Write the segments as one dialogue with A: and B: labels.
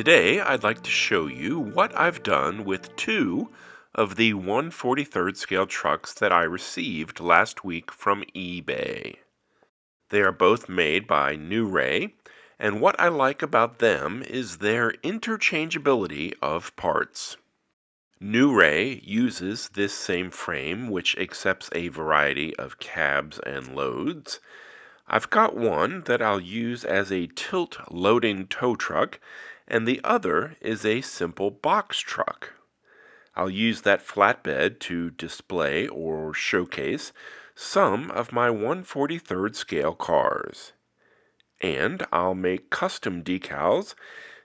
A: Today, I'd like to show you what I've done with two of the 1/43rd scale trucks that I received last week from eBay. They are both made by NewRay, and what I like about them is their interchangeability of parts. NewRay uses this same frame which accepts a variety of cabs and loads. I've got one that I'll use as a tilt loading tow truck, and the other is a simple box truck. I'll use that flatbed to display or showcase some of my 1/43rd scale cars. And I'll make custom decals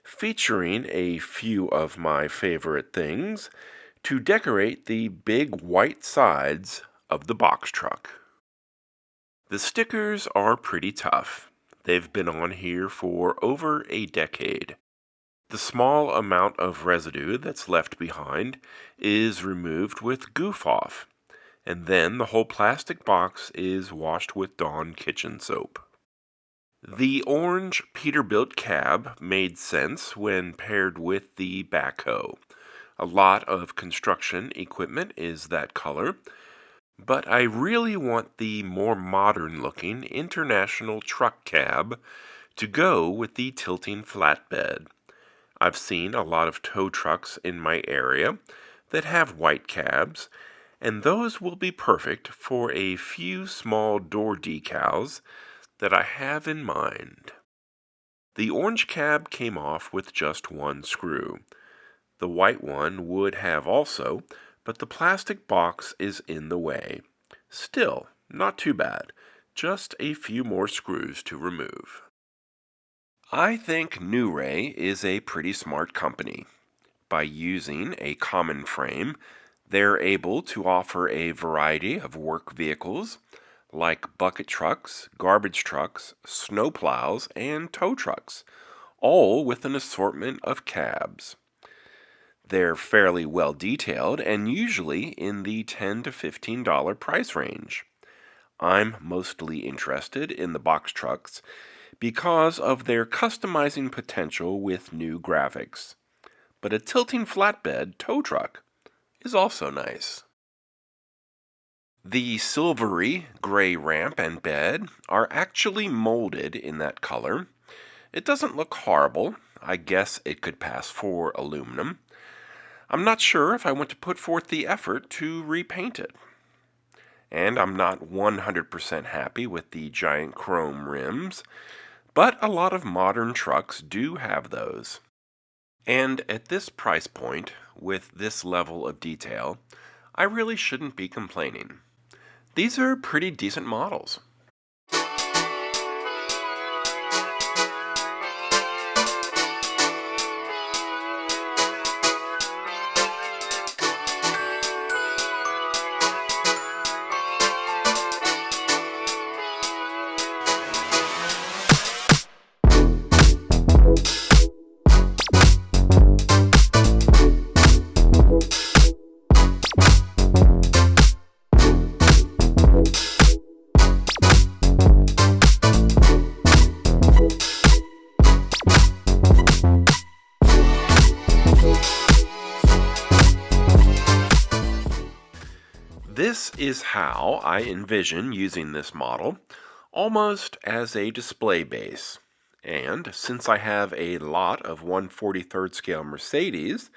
A: featuring a few of my favorite things to decorate the big white sides of the box truck. The stickers are pretty tough. They've been on here for over a decade. The small amount of residue that's left behind is removed with Goof Off, and then the whole plastic box is washed with Dawn kitchen soap. The orange Peterbilt cab made sense when paired with the backhoe. A lot of construction equipment is that color, but I really want the more modern-looking International truck cab to go with the tilting flatbed. I've seen a lot of tow trucks in my area that have white cabs, and those will be perfect for a few small door decals that I have in mind. The orange cab came off with just one screw. The white one would have also, but the plastic box is in the way. Still, not too bad. Just a few more screws to remove. I think NewRay is a pretty smart company. By using a common frame, they're able to offer a variety of work vehicles like bucket trucks, garbage trucks, snowplows, and tow trucks, all with an assortment of cabs. They're fairly well detailed and usually in the $10 to $15 price range. I'm mostly interested in the box trucks because of their customizing potential with new graphics. But a tilting flatbed tow truck is also nice. The silvery gray ramp and bed are actually molded in that color. It doesn't look horrible. I guess it could pass for aluminum. I'm not sure if I want to put forth the effort to repaint it. And I'm not 100% happy with the giant chrome rims, but a lot of modern trucks do have those. And at this price point, with this level of detail, I really shouldn't be complaining. These are pretty decent models. This is how I envision using this model, almost as a display base. And since I have a lot of 1/43rd scale Mercedes,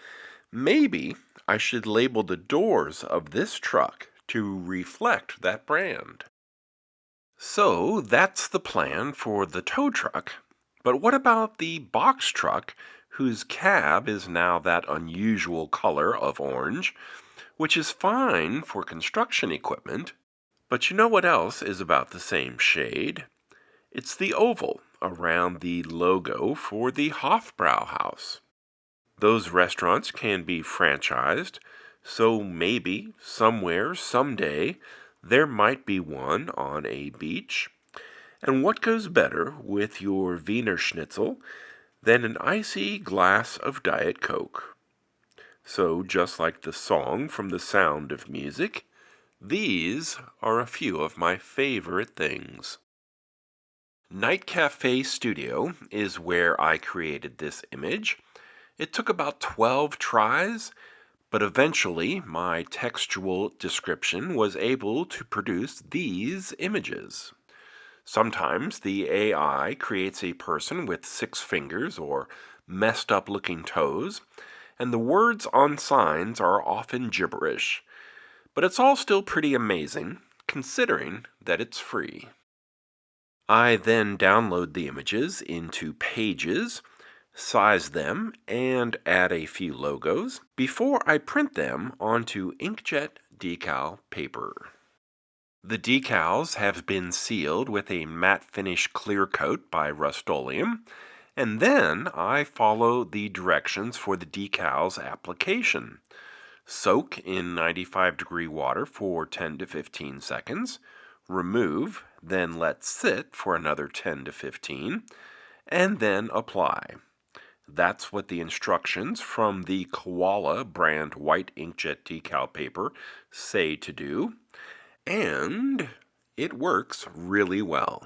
A: maybe I should label the doors of this truck to reflect that brand. So that's the plan for the tow truck. But what about the box truck whose cab is now that unusual color of orange, which is fine for construction equipment, but you know what else is about the same shade? It's the oval around the logo for the Hofbrauhaus. Those restaurants can be franchised, so maybe somewhere, someday, there might be one on a beach. And what goes better with your Wiener Schnitzel than an icy glass of Diet Coke? So, just like the song from The Sound of Music, these are a few of my favorite things. Night Cafe Studio is where I created this image, It took about 12 tries, but eventually my textual description was able to produce these images. Sometimes the AI creates a person with 6 fingers or messed up looking toes, and the words on signs are often gibberish. But it's all still pretty amazing, considering that it's free. I then download the images into Pages, size them, and add a few logos before I print them onto Inkjet Decal paper. The decals have been sealed with a matte finish clear coat by Rust-Oleum, and then I follow the directions for the decals application. Soak in 95-degree water for 10 to 15 seconds, remove, then let sit for another 10 to 15, and then apply. That's what the instructions from the Koala brand white inkjet decal paper say to do, and it works really well.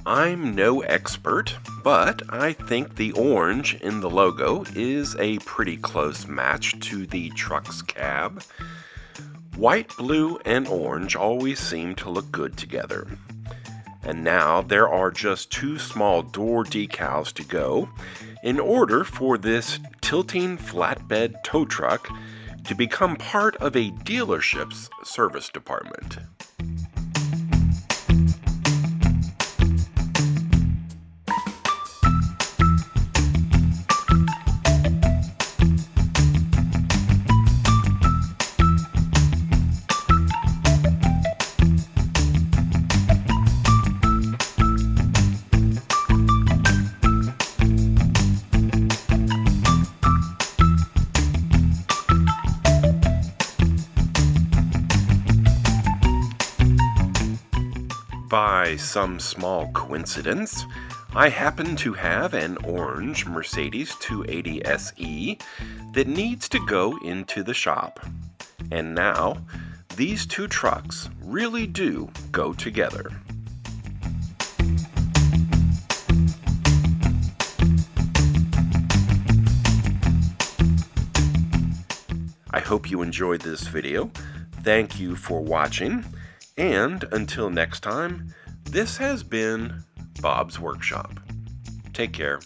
A: I'm no expert, but I think the orange in the logo is a pretty close match to the truck's cab. White, blue, and orange always seem to look good together. And now there are just 2 small door decals to go in order for this tilting flatbed tow truck to become part of a dealership's service department. By some small coincidence, I happen to have an orange Mercedes 280 SE that needs to go into the shop. And now, these 2 trucks really do go together. I hope you enjoyed this video. Thank you for watching. And until next time, this has been Bob's Workshop. Take care.